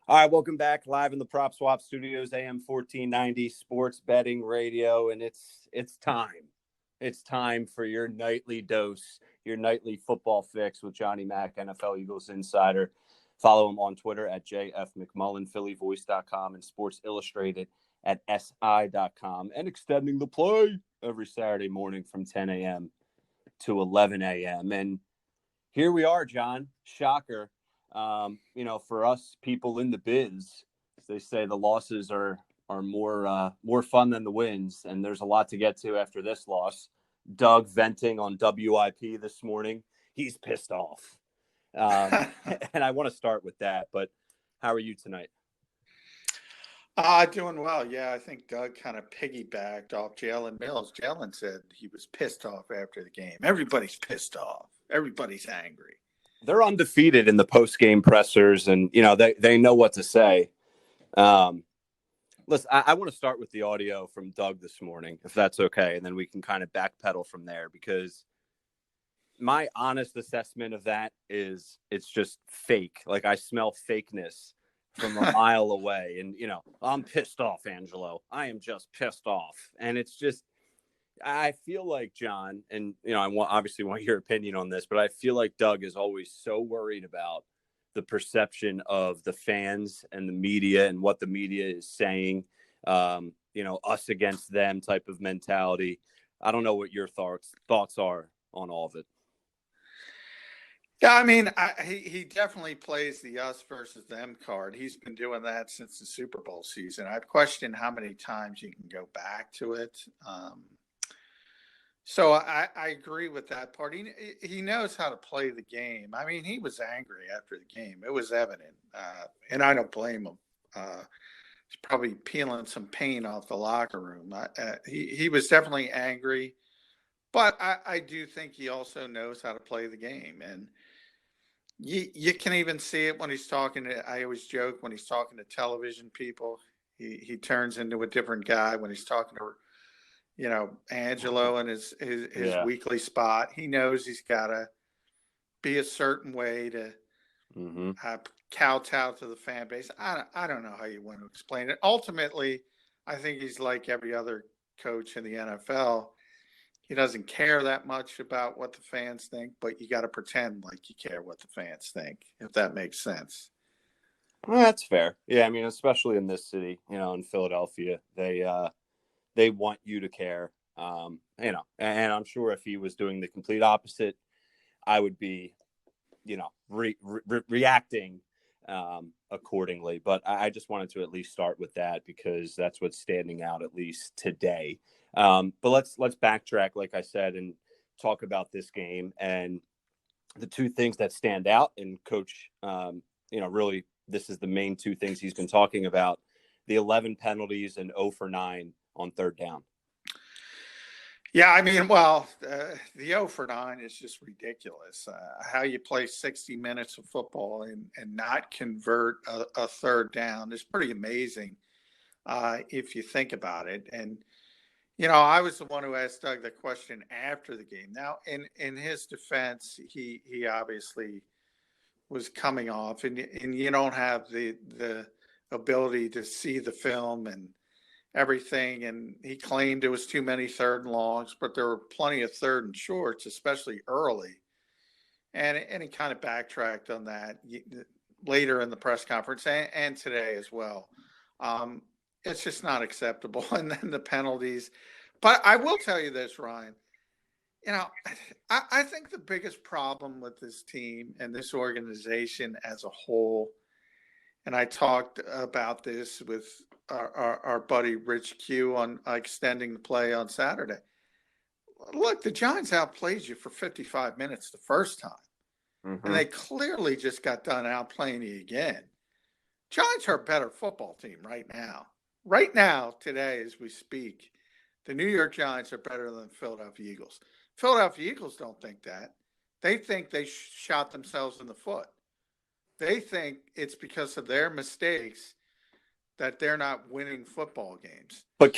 All right, welcome back live in the Prop Swap Studios, AM 1490 Sports Betting Radio, and it's time. It's time for your nightly dose, your nightly football fix with Johnny Mack, NFL Eagles Insider. Follow him on Twitter at JF McMullen, PhillyVoice.com, and Sports Illustrated at SI.com, and extending the play every Saturday morning from 10 a.m. to 11 a.m. And here we are, John. Shocker. For us people in the biz, they say the losses are more fun than the wins, and there's a lot to get to after this loss. Doug venting on WIP this morning. He's pissed off. And I want to start with that, but how are you tonight? Doing well. Yeah, I think Doug kind of piggybacked off Jalen Mills. Jalen said he was pissed off after the game. Everybody's pissed off. Everybody's angry. They're undefeated in the post-game pressers, and, they know what to say. Listen, I want to start with the audio from Doug this morning, if that's okay, and then we can kind of backpedal from there, because my honest assessment of that is it's just fake. Like, I smell fakeness from a mile away, and, I'm pissed off, Angelo. I am just pissed off. And it's just, I feel like, John, and, I obviously want your opinion on this, but I feel like Doug is always so worried about the perception of the fans and the media and what the media is saying, us against them type of mentality. I don't know what your thoughts are on all of it. Yeah, I mean, he definitely plays the us versus them card. He's been doing that since the Super Bowl season. I've questioned how many times you can go back to it. So I agree with that part. He knows how to play the game. I mean, he was angry after the game. It was evident. And I don't blame him. He's probably peeling some paint off the locker room. He was definitely angry. But I do think he also knows how to play the game. And you can even see it when he's talking to, I always joke, when he's talking to television people, he turns into a different guy. When he's talking to Angelo and his weekly spot, he knows he's got to be a certain way to kowtow to the fan base. I don't know how you want to explain it. Ultimately, I think he's like every other coach in the NFL. He doesn't care that much about what the fans think, but you got to pretend like you care what the fans think, if that makes sense. Well, that's fair. Yeah, I mean, especially in this city, in Philadelphia, they want you to care, and I'm sure if he was doing the complete opposite, I would be, reacting accordingly. But I just wanted to at least start with that because that's what's standing out, at least today. But let's backtrack, like I said, and talk about this game and the two things that stand out. And Coach, really, this is the main two things he's been talking about: the 11 penalties and 0 for 9 on third down. Yeah, I mean, well, the 0 for 9 is just ridiculous. How you play 60 minutes of football and not convert a third down is pretty amazing if you think about it. And, I was the one who asked Doug the question after the game. Now, in his defense, he obviously was coming off, and you don't have the ability to see the film and everything, and he claimed it was too many third and longs, but there were plenty of third and shorts, especially early. And he kind of backtracked on that later in the press conference and today as well. It's just not acceptable. And then the penalties. But I will tell you this, Ryan. I think the biggest problem with this team and this organization as a whole, and I talked about this with our buddy Rich Q on extending the play on Saturday. Look, the Giants outplayed you for 55 minutes the first time. And they clearly just got done outplaying you again. Giants are a better football team right now. Right now, today, as we speak, the New York Giants are better than the Philadelphia Eagles. Philadelphia Eagles don't think that. They think they shot themselves in the foot. They think it's because of their mistakes that they're not winning football games. But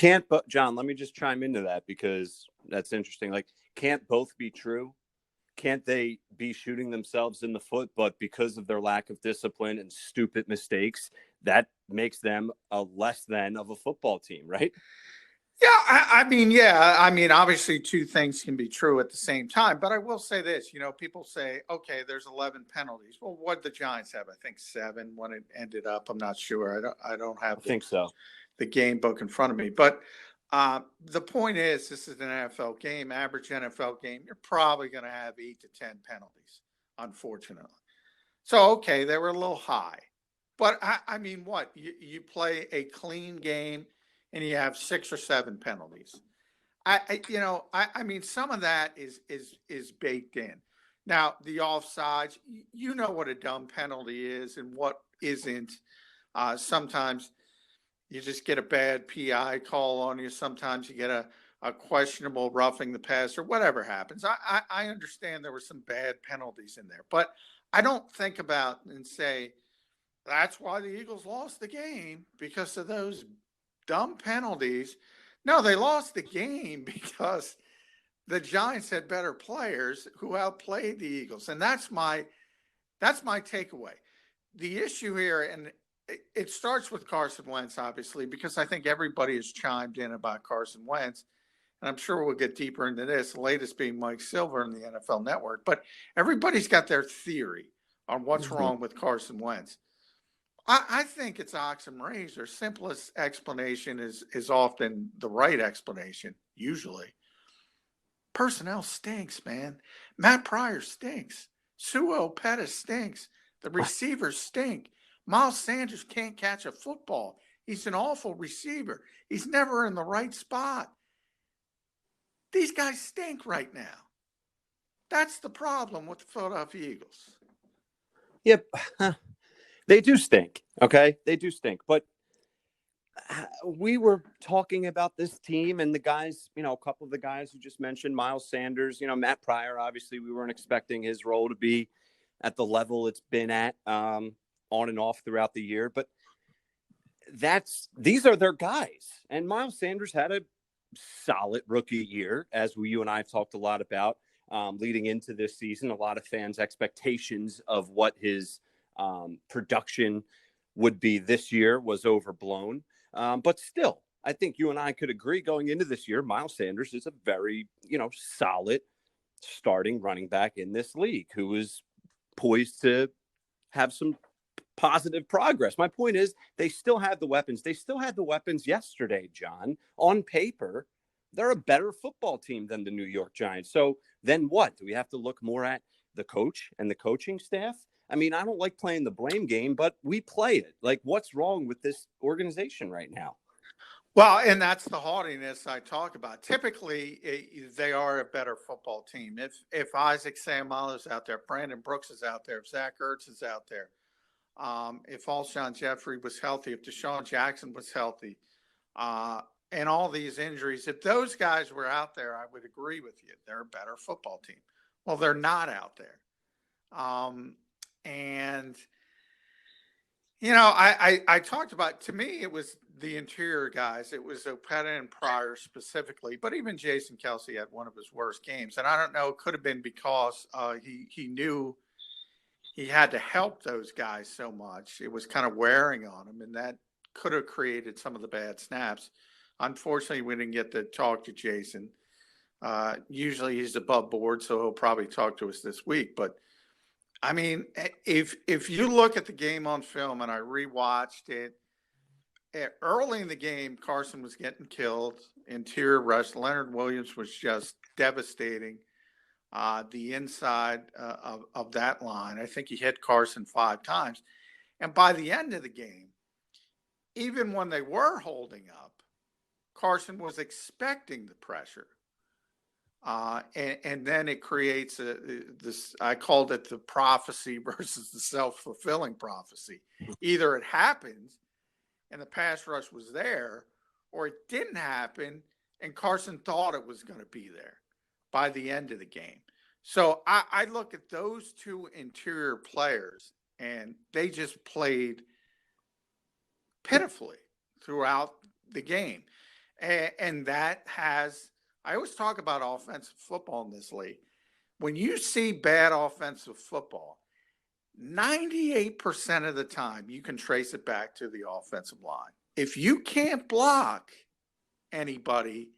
John, let me just chime into that because that's interesting. Like, can't both be true? can't they be shooting themselves in the foot? But because of their lack of discipline and stupid mistakes, that makes them a less than of a football team, right? Yeah. I mean, obviously, two things can be true at the same time. But I will say this: people say, okay, there's 11 penalties. Well, what did the Giants have? I think 7 when it ended up. I'm not sure. I don't I have think so. the game book in front of me. But the point is, this is an NFL game, average NFL game. You're probably going to have 8 to 10 penalties, unfortunately. So, okay, they were a little high. But I mean, what? You play a clean game and you have 6 or 7 penalties. I mean, some of that is baked in. Now, the offsides, you know what a dumb penalty is and what isn't. Sometimes you just get a bad PI call on you. Sometimes you get a questionable roughing the passer, whatever happens. I understand there were some bad penalties in there, but I don't think about and say that's why the Eagles lost the game because of those dumb penalties. No, they lost the game because the Giants had better players who outplayed the Eagles, and that's my takeaway. The issue here, and it starts with Carson Wentz, obviously, because I think everybody has chimed in about Carson Wentz. And I'm sure we'll get deeper into this, the latest being Mike Silver in the NFL Network. But everybody's got their theory on what's wrong with Carson Wentz. I think it's ox and razor. Simplest explanation is often the right explanation, usually. Personnel stinks, man. Matt Pryor stinks. Suo Pettis stinks. The receivers stink. Miles Sanders can't catch a football. He's an awful receiver. He's never in the right spot. These guys stink right now. That's the problem with the Philadelphia Eagles. Yep. They do stink. Okay. They do stink. But we were talking about this team and the guys, a couple of the guys you just mentioned, Miles Sanders, Matt Pryor, obviously we weren't expecting his role to be at the level it's been at on and off throughout the year. But these are their guys. And Miles Sanders had a solid rookie year, as you and I have talked a lot about leading into this season. A lot of fans' expectations of what his production would be this year was overblown. But still, I think you and I could agree going into this year, Miles Sanders is a very, solid starting running back in this league who is poised to have some positive progress. My point is they still have the weapons. They still had the weapons yesterday, John. On paper, they're a better football team than the New York Giants. So then what? Do we have to look more at the coach and the coaching staff? I mean, I don't like playing the blame game, but we play it. Like, what's wrong with this organization right now? Well, and that's the haughtiness I talk about. Typically, they are a better football team. If Isaac Seumalo is out there, Brandon Brooks is out there, if Zach Ertz is out there, if Alshon Jeffrey was healthy, if Deshaun Jackson was healthy, and all these injuries, if those guys were out there, I would agree with you. They're a better football team. Well, they're not out there. And I talked about, to me, it was the interior guys. It was Opeta and Pryor specifically, but even Jason Kelsey had one of his worst games. And I don't know, it could have been because he knew he had to help those guys so much. It was kind of wearing on him, and that could have created some of the bad snaps. Unfortunately, we didn't get to talk to Jason. Usually he's above board, so he'll probably talk to us this week. But I mean, if you look at the game on film, and I rewatched it, early in the game, Carson was getting killed. Interior rush. Leonard Williams was just devastating. The inside of that line, I think he hit Carson 5 times. And by the end of the game, even when they were holding up, Carson was expecting the pressure. And then it creates this, I called it the prophecy versus the self-fulfilling prophecy. Either it happens and the pass rush was there, or it didn't happen and Carson thought it was going to be there by the end of the game. So I look at those two interior players, and they just played pitifully throughout the game. And that has, I always talk about offensive football in this league. when you see bad offensive football, 98% of the time you can trace it back to the offensive line. If you can't block anybody,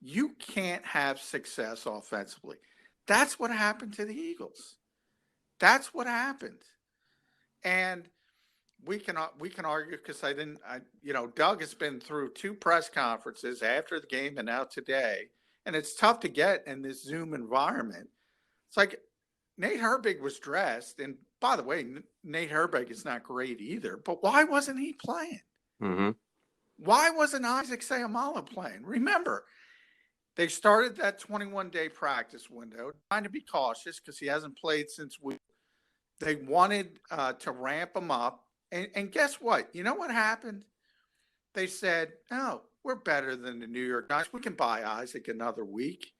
you can't have success offensively. That's what happened to the Eagles. That's what happened. And we can argue because Doug has been through 2 press conferences after the game and now today, and it's tough to get in this Zoom environment. It's like Nate Herbig was dressed, and by the way, Nate Herbig is not great either, but why wasn't he playing? Mm-hmm. Why wasn't Isaac Seumalo playing? Remember, they started that 21-day practice window, trying to be cautious because he hasn't played since week. They wanted to ramp him up. And guess what? You know what happened? They said, no, we're better than the New York Giants. We can buy Isaac another week.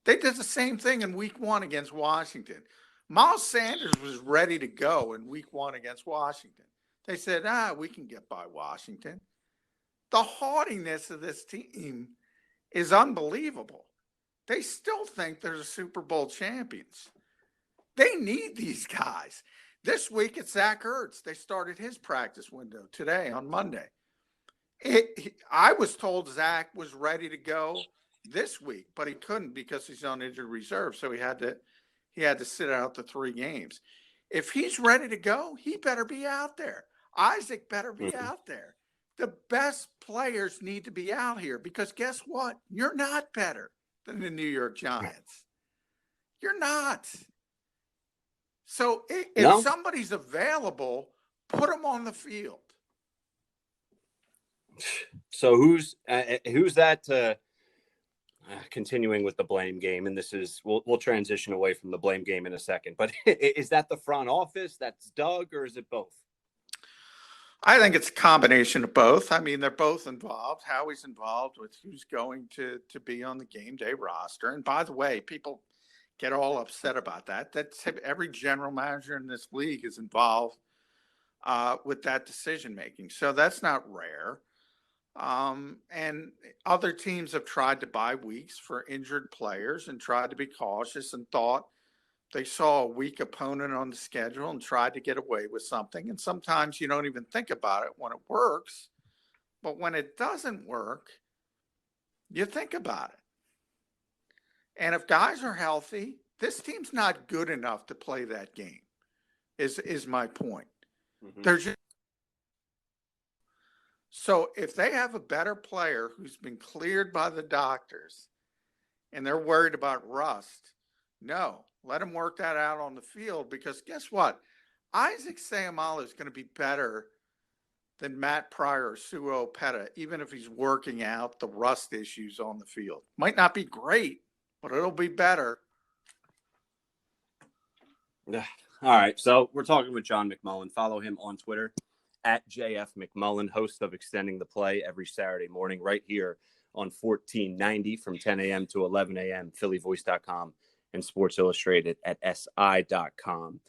They did the same thing in week 1 against Washington. Miles Sanders was ready to go in week 1 against Washington. They said, we can get by Washington. The haughtiness of this team is unbelievable. They still think they're the Super Bowl champions. They need these guys. This week it's Zach Ertz. They started his practice window today on Monday. I was told Zach was ready to go this week, but he couldn't because he's on injured reserve. So he had to sit out the 3 games. If he's ready to go, he better be out there. Isaac better be out there. The best players need to be out here because guess what? You're not better than the New York Giants. You're not. So if somebody's available, put them on the field. So who's that? Continuing with the blame game, and this is we'll transition away from the blame game in a second. But is that the front office? That's Doug, or is it both? I think it's a combination of both. I mean, they're both involved. Howie's involved with who's going to be on the game day roster. And by the way, people get all upset about that. That's every general manager in this league is involved with that decision making. So that's not rare. And other teams have tried to buy weeks for injured players and tried to be cautious and thought they saw a weak opponent on the schedule and tried to get away with something. And sometimes you don't even think about it when it works. But when it doesn't work, you think about it. And if guys are healthy, this team's not good enough to play that game, is my point. Mm-hmm. They're just so if they have a better player who's been cleared by the doctors and they're worried about rust, no, let them work that out on the field because guess what? Isaac Seumalo is going to be better than Matt Pryor or Suo Peta, even if he's working out the rust issues on the field. Might not be great, but it'll be better. All right, so we're talking with John McMullen. Follow him on Twitter at JF McMullen, host of Extending the Play every Saturday morning right here on 1490 from 10 a.m. to 11 a.m., phillyvoice.com and Sports Illustrated at si.com.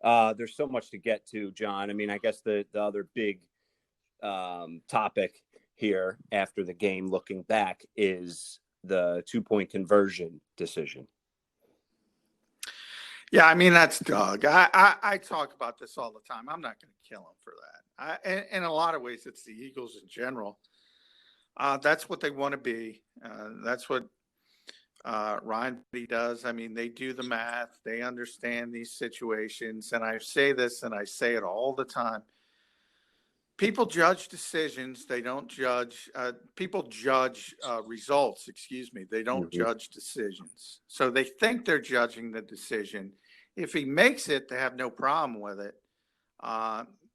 There's so much to get to, John. I mean, I guess the other big topic here after the game, looking back, is the 2-point conversion decision. Yeah, I mean, that's Doug. I talk about this all the time. I'm not going to kill him for that. In a lot of ways, it's the Eagles in general. That's what they want to be. That's what Ryan does. I mean, they do the math. They understand these situations. And I say this, and I say it all the time. People judge decisions. They don't judge. People judge results. Excuse me. They don't judge decisions. So they think they're judging the decision. If he makes it, they have no problem with it.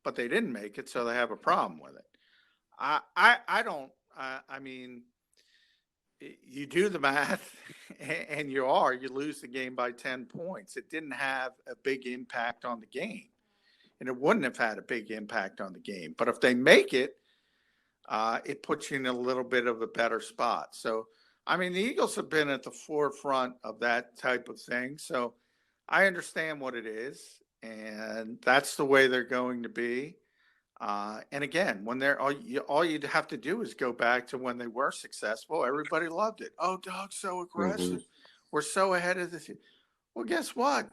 But they didn't make it, so they have a problem with it. I don't. I mean, you do the math, and you lose the game by 10 points. It didn't have a big impact on the game. And it wouldn't have had a big impact on the game. But if they make it, it puts you in a little bit of a better spot. So, I mean, the Eagles have been at the forefront of that type of thing. So I understand what it is. And that's the way they're going to be. And again, when they're all you'd have to do is go back to when they were successful. Everybody loved it. Oh, Doug's so aggressive. We're so ahead of the Well, guess what?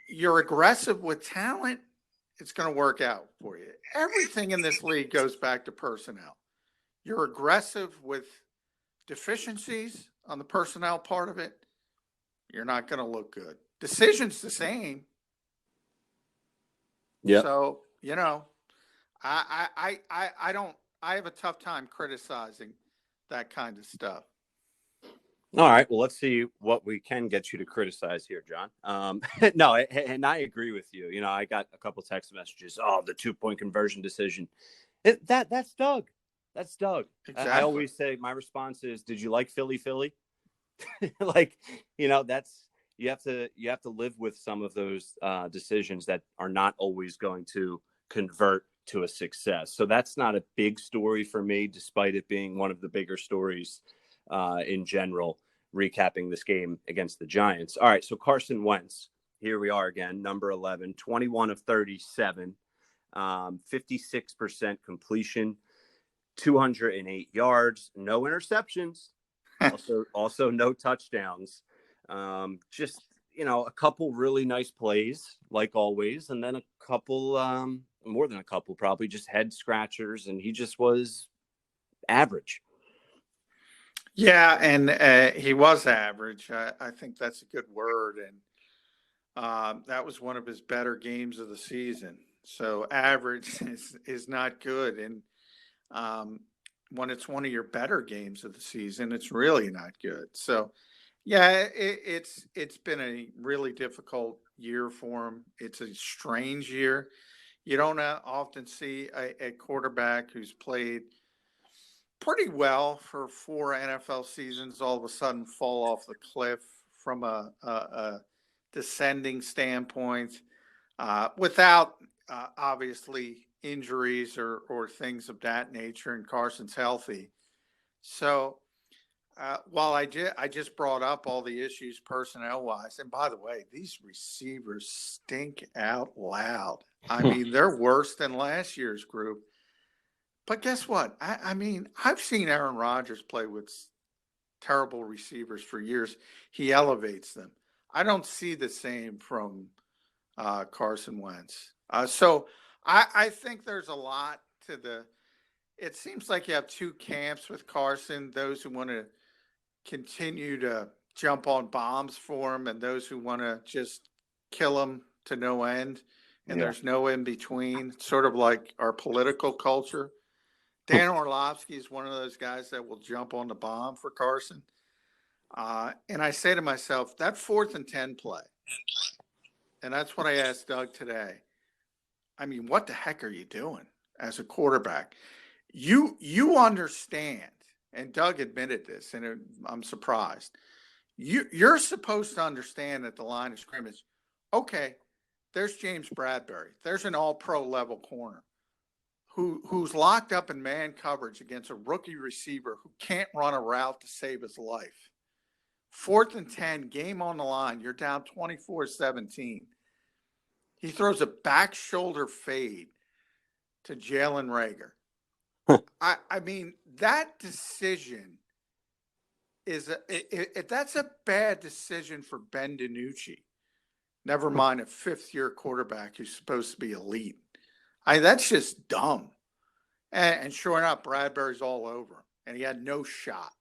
You're aggressive with talent, it's going to work out for you. Everything in this league goes back to personnel. You're aggressive with deficiencies on the personnel part of it, you're not going to look good. Decision's the same. Yeah. So, I don't, I have a tough time criticizing that kind of stuff. All right. Well, let's see what we can get you to criticize here, John. No, and I agree with you. I got a couple text messages. Oh, the 2-point conversion decision. That's Doug. That's Doug. Exactly. I always say my response is, did you like Philly? Like, that's you have to live with some of those decisions that are not always going to convert to a success. So that's not a big story for me, despite it being one of the bigger stories in general, recapping this game against the Giants. All right, so Carson Wentz, here we are again, number 11, 21 of 37, 56% completion, 208 yards, no interceptions, also no touchdowns. Just, a couple really nice plays, like always, and then a couple, more than a couple, probably just head scratchers, and he just was average. Yeah, and he was average. I think that's a good word, and that was one of his better games of the season. So average is not good, and when it's one of your better games of the season, it's really not good. So, yeah, it's been a really difficult year for him. It's a strange year. You don't often see a quarterback who's played pretty well for 4 NFL seasons all of a sudden fall off the cliff from a descending standpoint without obviously injuries or things of that nature, and Carson's healthy. So while I just brought up all the issues personnel wise, and by the way, these receivers stink out loud. I mean, they're worse than last year's group. But guess what? I mean, I've seen Aaron Rodgers play with terrible receivers for years. He elevates them. I don't see the same from Carson Wentz. So I think there's a lot to it seems like you have two camps with Carson, those who want to continue to jump on bombs for him and those who want to just kill him to no end. And there's no in between, sort of like our political culture. Dan Orlovsky is one of those guys that will jump on the bomb for Carson. And I say to myself, that 4th and 10 play, and that's what I asked Doug today. I mean, what the heck are you doing as a quarterback? You understand, and Doug admitted this, and I'm surprised. You're supposed to understand at the line of scrimmage, okay, there's James Bradbury. There's an all-pro level corner who's locked up in man coverage against a rookie receiver who can't run a route to save his life. 4th and 10, game on the line. You're down 24-17. He throws a back shoulder fade to Jalen Reagor. I mean, that decision that's a bad decision for Ben DiNucci. Never mind a 5th-year quarterback who's supposed to be elite. That's just dumb. And sure enough, Bradbury's all over him, and he had no shot.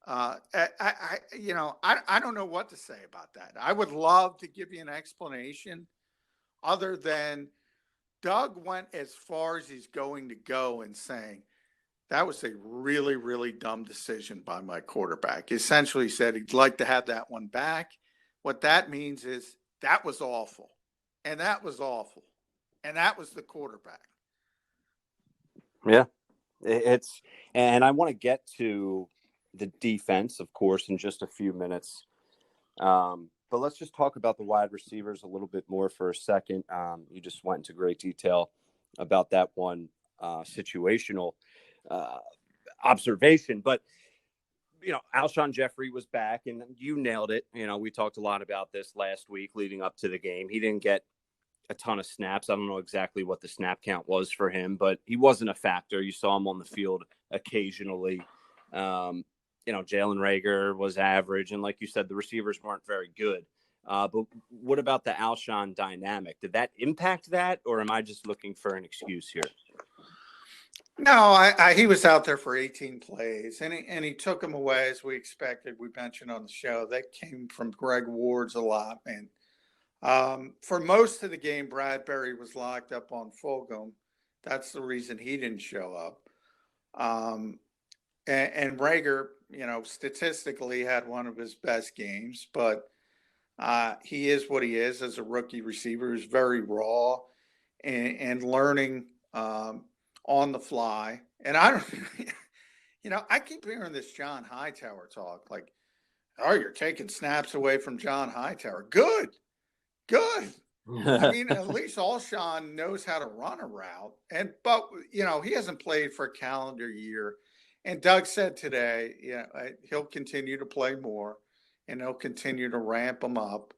I don't know what to say about that. I would love to give you an explanation other than Doug went as far as he's going to go in saying that was a really, really dumb decision by my quarterback. He essentially said he'd like to have that one back. What that means is that was awful, and that was awful. And that was the quarterback. Yeah, and I want to get to the defense, of course, in just a few minutes. But let's just talk about the wide receivers a little bit more for a second. You just went into great detail about that one situational observation. But, Alshon Jeffrey was back, and you nailed it. We talked a lot about this last week leading up to the game. He didn't get a ton of snaps. I don't know exactly what the snap count was for him, but he wasn't a factor. You saw him on the field occasionally. Jalen Reagor was average. And like you said, the receivers weren't very good. But what about the Alshon dynamic? Did that impact that, or am I just looking for an excuse here? No, he was out there for 18 plays, and he took them away as we expected. We mentioned on the show that came from Greg Ward's allotment. For most of the game, Bradbury was locked up on Fulgham. That's the reason he didn't show up. And Reagor, statistically had one of his best games, but he is what he is as a rookie receiver. He's very raw and learning on the fly. And I don't, I keep hearing this John Hightower talk like, oh, you're taking snaps away from John Hightower. Good. I mean, at least Alshon knows how to run a route. But he hasn't played for a calendar year. And Doug said today, he'll continue to play more and he'll continue to ramp them up.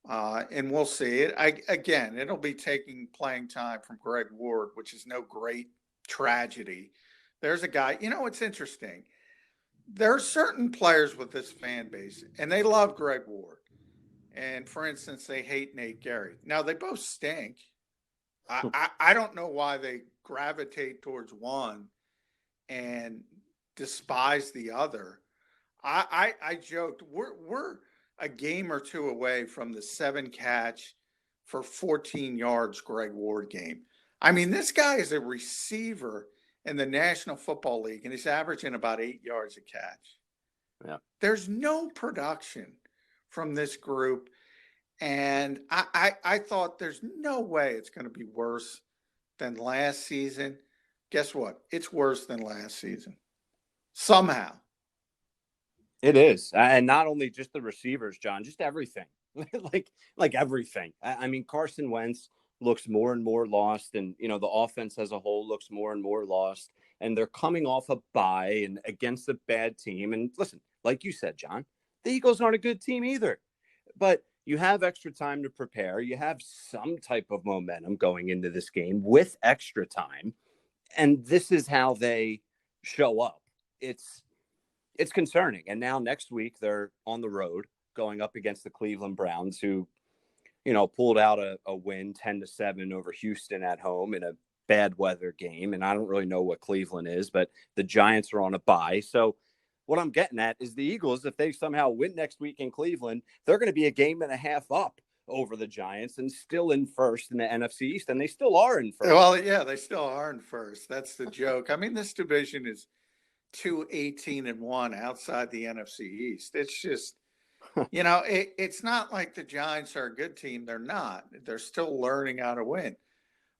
And we'll see it. Again, it'll be taking playing time from Greg Ward, which is no great tragedy. There's a guy, it's interesting. There are certain players with this fan base, and they love Greg Ward. And for instance, they hate Nate Gary. Now, they both stink. I don't know why they gravitate towards one and despise the other. I joked, we're a game or two away from the 7 catch for 14 yards Greg Ward game. I mean, this guy is a receiver in the National Football League, and he's averaging about 8 yards a catch. Yeah. There's no production from this group, and I thought there's no way it's going to be worse than last season. Guess what? It's worse than last season. Somehow. It is. And not only just the receivers, John, just everything. like everything. I mean, Carson Wentz looks more and more lost, and the offense as a whole looks more and more lost, and they're coming off a bye and against a bad team. And listen, like you said, John, the Eagles aren't a good team either, but you have extra time to prepare. You have some type of momentum going into this game with extra time, and this is how they show up. It's concerning. And now next week they're on the road going up against the Cleveland Browns, who pulled out a win 10-7 over Houston at home in a bad weather game. And I don't really know what Cleveland is, but the Giants are on a bye. So what I'm getting at is the Eagles, if they somehow win next week in Cleveland, they're going to be a game and a half up over the Giants and still in first in the NFC East. And they still are in first. Well, yeah, they still are in first. That's the joke. I mean, this division is 2-18-1 outside the NFC East. It's just, it's not like the Giants are a good team. They're not. They're still learning how to win.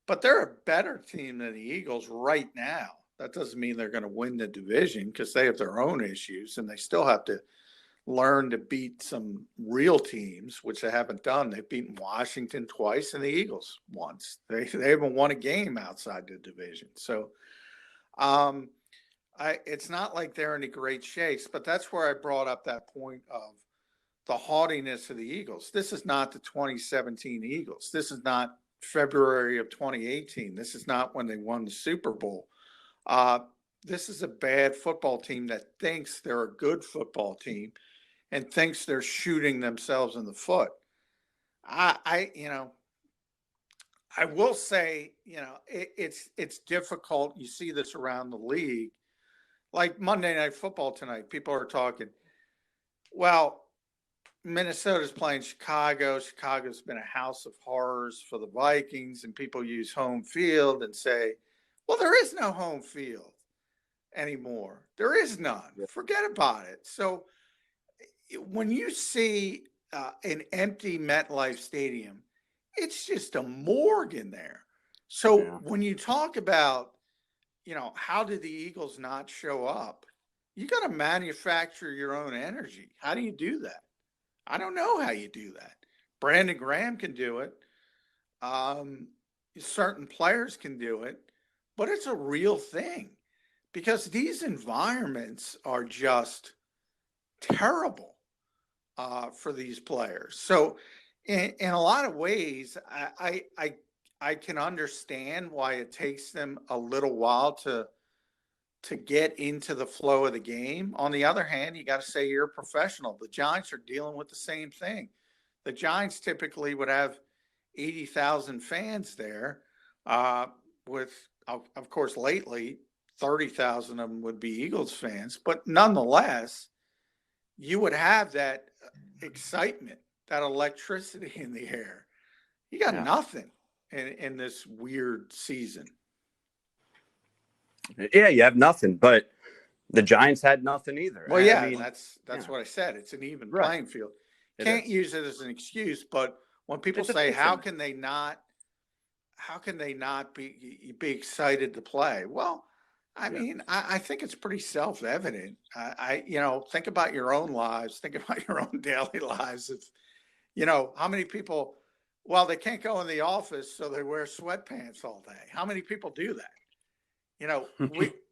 But they're a better team than the Eagles right now. That doesn't mean they're going to win the division because they have their own issues and they still have to learn to beat some real teams, which they haven't done. They've beaten Washington twice and the Eagles once. They haven't won a game outside the division. So, it's not like they're in a great shape, but that's where I brought up that point of the haughtiness of the Eagles. This is not the 2017 Eagles. This is not February of 2018. This is not when they won the Super Bowl. This is a bad football team that thinks they're a good football team and thinks they're shooting themselves in the foot. I will say, it's difficult. You see this around the league. Like Monday Night Football tonight, people are talking, well, Minnesota's playing Chicago. Chicago's been a house of horrors for the Vikings, and people use home field and say, well, there is no home field anymore. There is none. Forget about it. So when you see an empty MetLife Stadium, it's just a morgue in there. So when you talk about, how did the Eagles not show up? You got to manufacture your own energy. How do you do that? I don't know how you do that. Brandon Graham can do it. Certain players can do it, but it's a real thing because these environments are just terrible for these players. So in a lot of ways, I can understand why it takes them a little while to to get into the flow of the game. On the other hand, you got to say you're a professional. The Giants are dealing with the same thing. The Giants typically would have 80,000 fans there, with, of course, lately 30,000 of them would be Eagles fans. But nonetheless, you would have that excitement, that electricity in the air. You got nothing in this weird season. Yeah, you have nothing, but the Giants had nothing either. Well, yeah, I mean, that's what I said. It's an even playing field. Can't use it as an excuse, but when people say, how can they not be excited to play? Well, I mean, I think it's pretty self-evident. Think about your own lives, think about your own daily lives. It's, how many people, well, they can't go in the office, so they wear sweatpants all day. How many people do that?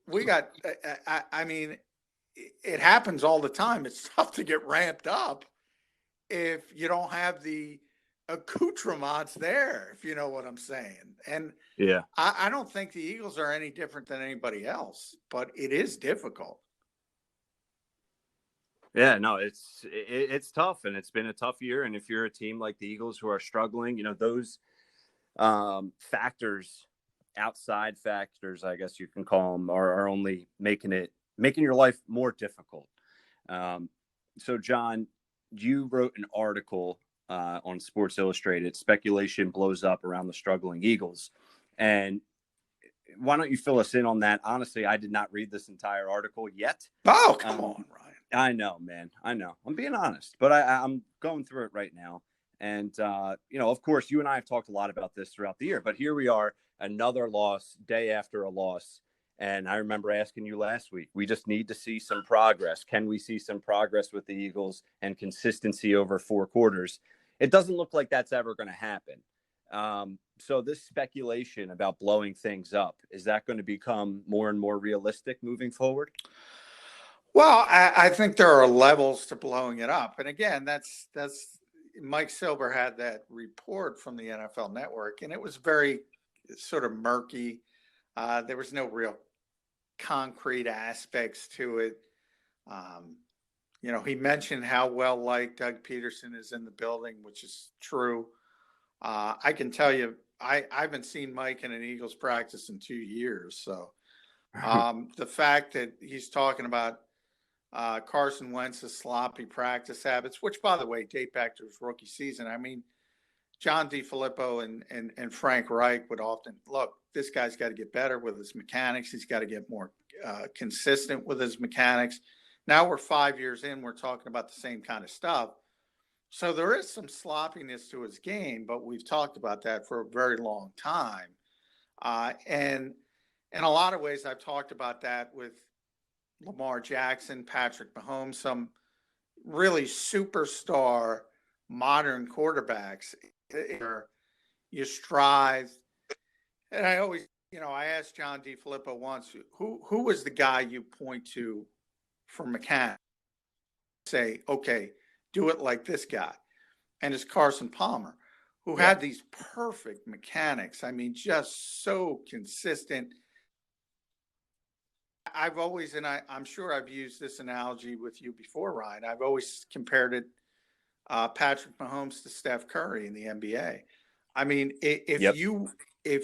We got, I mean, it happens all the time. It's tough to get ramped up if you don't have the accoutrements there, if you know what I'm saying. And I don't think the Eagles are any different than anybody else, but it is difficult. Yeah, no, it's tough, and it's been a tough year. And if you're a team like the Eagles who are struggling, those factors, outside factors, I guess you can call them, are only making your life more difficult. So, John, you wrote an article on Sports Illustrated. Speculation blows up around the struggling Eagles. And why don't you fill us in on that? Honestly, I did not read this entire article yet. Oh, come on, Ryan. I know, man. I know. I'm being honest, but I'm going through it right now. And, of course, you and I have talked a lot about this throughout the year, but here we are, another loss, day after a loss. And I remember asking you last week, we just need to see some progress. Can we see some progress with the Eagles and consistency over 4 quarters? It doesn't look like that's ever going to happen. So this speculation about blowing things up, is that going to become more and more realistic moving forward? Well, I think there are levels to blowing it up. And again, that's Mike Silver had that report from the NFL Network, and it was very sort of murky. There was no real concrete aspects to it. He mentioned how well liked Doug Pederson is in the building, which is true. I can tell you, I haven't seen Mike in an Eagles practice in 2 years. So the fact that he's talking about Carson Wentz's sloppy practice habits, which, by the way, date back to his rookie season. I mean, John DeFilippo and Frank Reich would often, look, this guy's got to get better with his mechanics. He's got to get more consistent with his mechanics. Now we're 5 years in, we're talking about the same kind of stuff. So there is some sloppiness to his game, but we've talked about that for a very long time. And in a lot of ways, I've talked about that with Lamar Jackson, Patrick Mahomes, some really superstar modern quarterbacks. You strive. And I always, I asked John DeFilippo once, who was the guy you point to for mechanics? Say, okay, do it like this guy. And it's Carson Palmer, who had these perfect mechanics. I mean, just so consistent. I've always, and I'm sure I've used this analogy with you before, Ryan. I've always compared it, Patrick Mahomes to Steph Curry in the NBA. I mean, if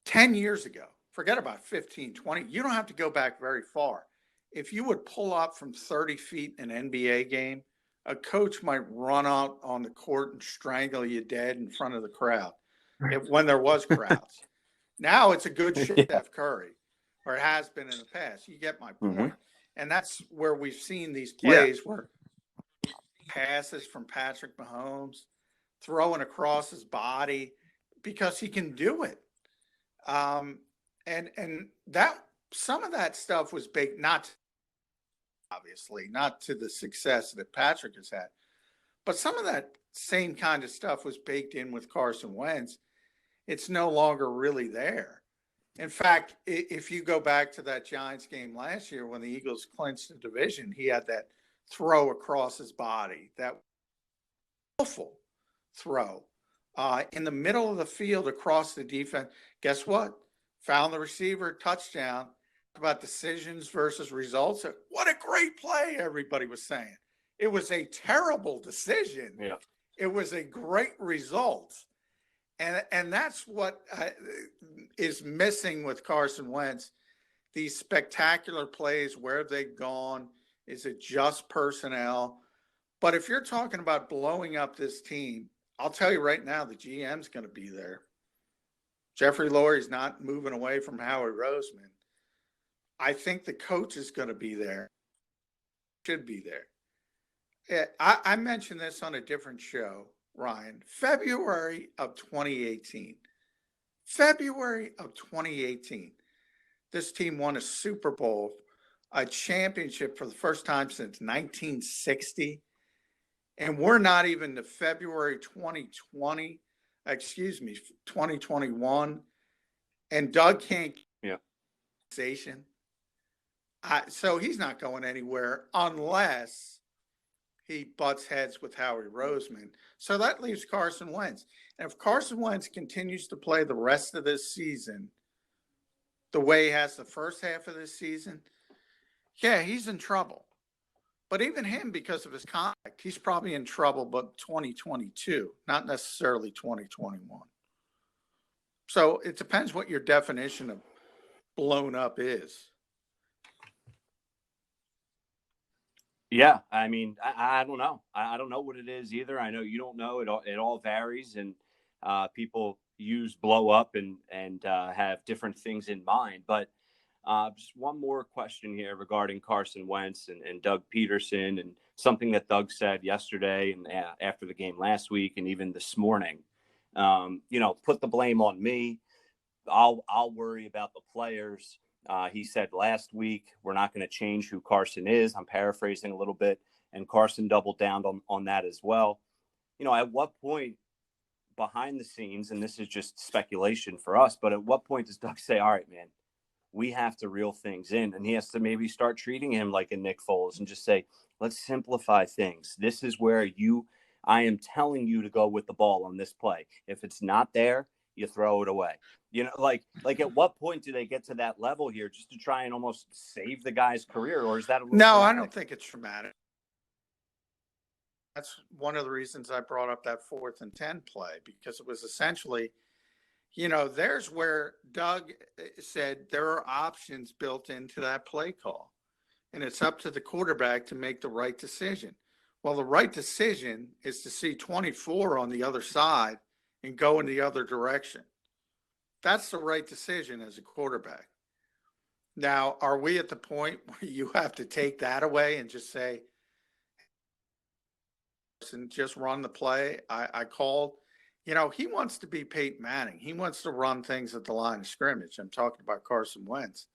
10 years ago, forget about 15, 20, you don't have to go back very far. If you would pull up from 30 feet in an NBA game, a coach might run out on the court and strangle you dead in front of the crowd when there was crowds. Now it's a good Steph Curry, or it has been in the past. You get my point. Mm-hmm. And that's where we've seen these plays where passes from Patrick Mahomes, throwing across his body because he can do it. And that some of that stuff was baked, not to the success that Patrick has had, but some of that same kind of stuff was baked in with Carson Wentz. It's no longer really there. In fact, if you go back to that Giants game last year when the Eagles clinched the division, he had that throw across his body, that awful throw in the middle of the field across the defense. Guess what? found the receiver, touchdown. About decisions versus results. What a great play, everybody was saying. It was a terrible decision. Yeah. It was a great result. And that's what is missing with Carson Wentz. These spectacular plays, where have they gone? Is it just personnel? But if you're talking about blowing up this team, I'll tell you right now, the GM's going to be there. Jeffrey Lurie's not moving away from Howie Roseman. I think the coach is going to be there, should be there. I mentioned this on a different show, Ryan. February of 2018. February of 2018. This team won a Super Bowl, a championship for the first time since 1960. And we're not even to February 2021. And Doug can't get station. So he's not going anywhere unless he butts heads with Howie Roseman. So that leaves Carson Wentz. And if Carson Wentz continues to play the rest of this season the way he has the first half of this season, yeah, he's in trouble. But even him, because of his contract, he's probably in trouble, but 2022, not necessarily 2021. So it depends what your definition of blown up is. Yeah, I mean, I don't know. I don't know what it is either. I know you don't know. It all varies, and people use blow up and have different things in mind. But just one more question here regarding Carson Wentz and Doug Pederson, and something that Doug said yesterday and after the game last week, and even this morning. Put the blame on me. I'll worry about the players. He said last week, we're not going to change who Carson is. I'm paraphrasing a little bit. And Carson doubled down on that as well. At what point behind the scenes, and this is just speculation for us, but at what point does Doug say, all right, man, we have to reel things in? And he has to maybe start treating him like a Nick Foles and just say, let's simplify things. This is where I am telling you to go with the ball on this play. If it's not there, you throw it away. Like at what point do they get to that level here just to try and almost save the guy's career? Or is that a little No, dramatic? I don't think it's traumatic. That's one of the reasons I brought up that 4th and 10 play, because it was essentially, there's where Doug said there are options built into that play call, and it's up to the quarterback to make the right decision. Well, the right decision is to see 24 on the other side and go in the other direction. That's the right decision as a quarterback. Now, are we at the point where you have to take that away and just say, and just run the play? I called, he wants to be Peyton Manning. He wants to run things at the line of scrimmage. I'm talking about Carson Wentz.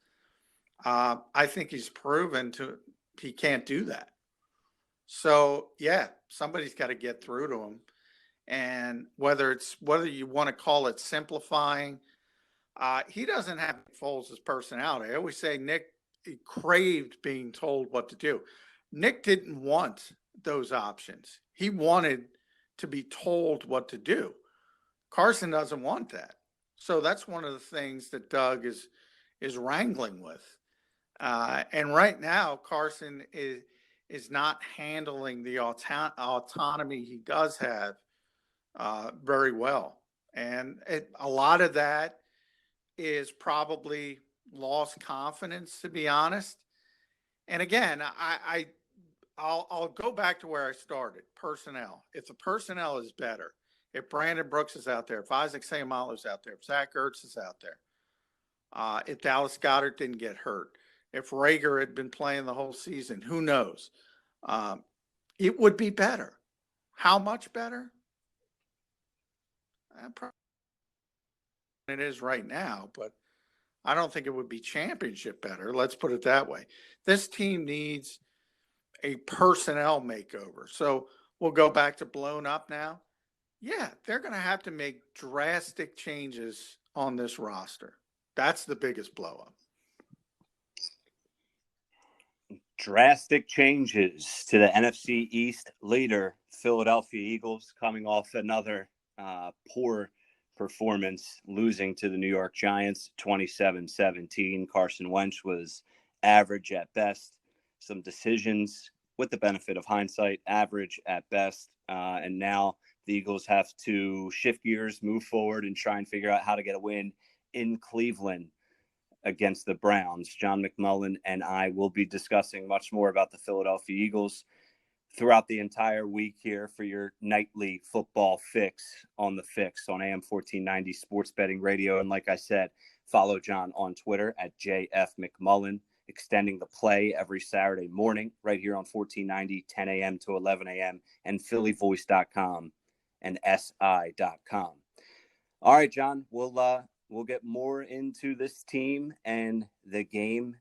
I think he's proven he can't do that. So, yeah, somebody's got to get through to him. And whether you want to call it simplifying, he doesn't have Foles' personality. I always say Nick craved being told what to do. Nick didn't want those options. He wanted to be told what to do. Carson doesn't want that. So that's one of the things that Doug is wrangling with. And right now, Carson is not handling the autonomy he does have very well. And a lot of that is probably lost confidence, to be honest. And again, I'll go back to where I started. Personnel. If the personnel is better, if Brandon Brooks is out there, if Isaac Seumalo is out there, if Zach Ertz is out there, if Dallas Goedert didn't get hurt, if Rager had been playing the whole season, who knows? It would be better. How much better? It is right now, but I don't think it would be championship better. Let's put it that way. This team needs a personnel makeover. So we'll go back to blown up now. Yeah, they're going to have to make drastic changes on this roster. That's the biggest blow up. Drastic changes to the NFC East leader, Philadelphia Eagles, coming off another poor performance, losing to the New York Giants 27-17. Carson Wentz was average at best. Some decisions, with the benefit of hindsight, average at best. And now the Eagles have to shift gears, move forward, and try and figure out how to get a win in Cleveland against the Browns. John McMullen and I will be discussing much more about the Philadelphia Eagles throughout the entire week here for your nightly football fix on the Fix on AM 1490 Sports Betting Radio. And like I said, follow John on Twitter at JF McMullen, extending the play every Saturday morning right here on 1490, 10 a.m. to 11 a.m. and phillyvoice.com and si.com. All right, John, we'll get more into this team and the game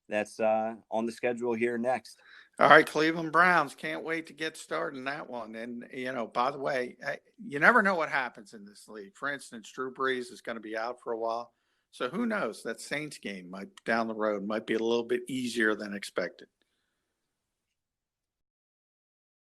that's on the schedule here next. All right, Cleveland Browns. Can't wait to get started in that one. And, by the way, you never know what happens in this league. For instance, Drew Brees is going to be out for a while. So who knows? That Saints game down the road might be a little bit easier than expected.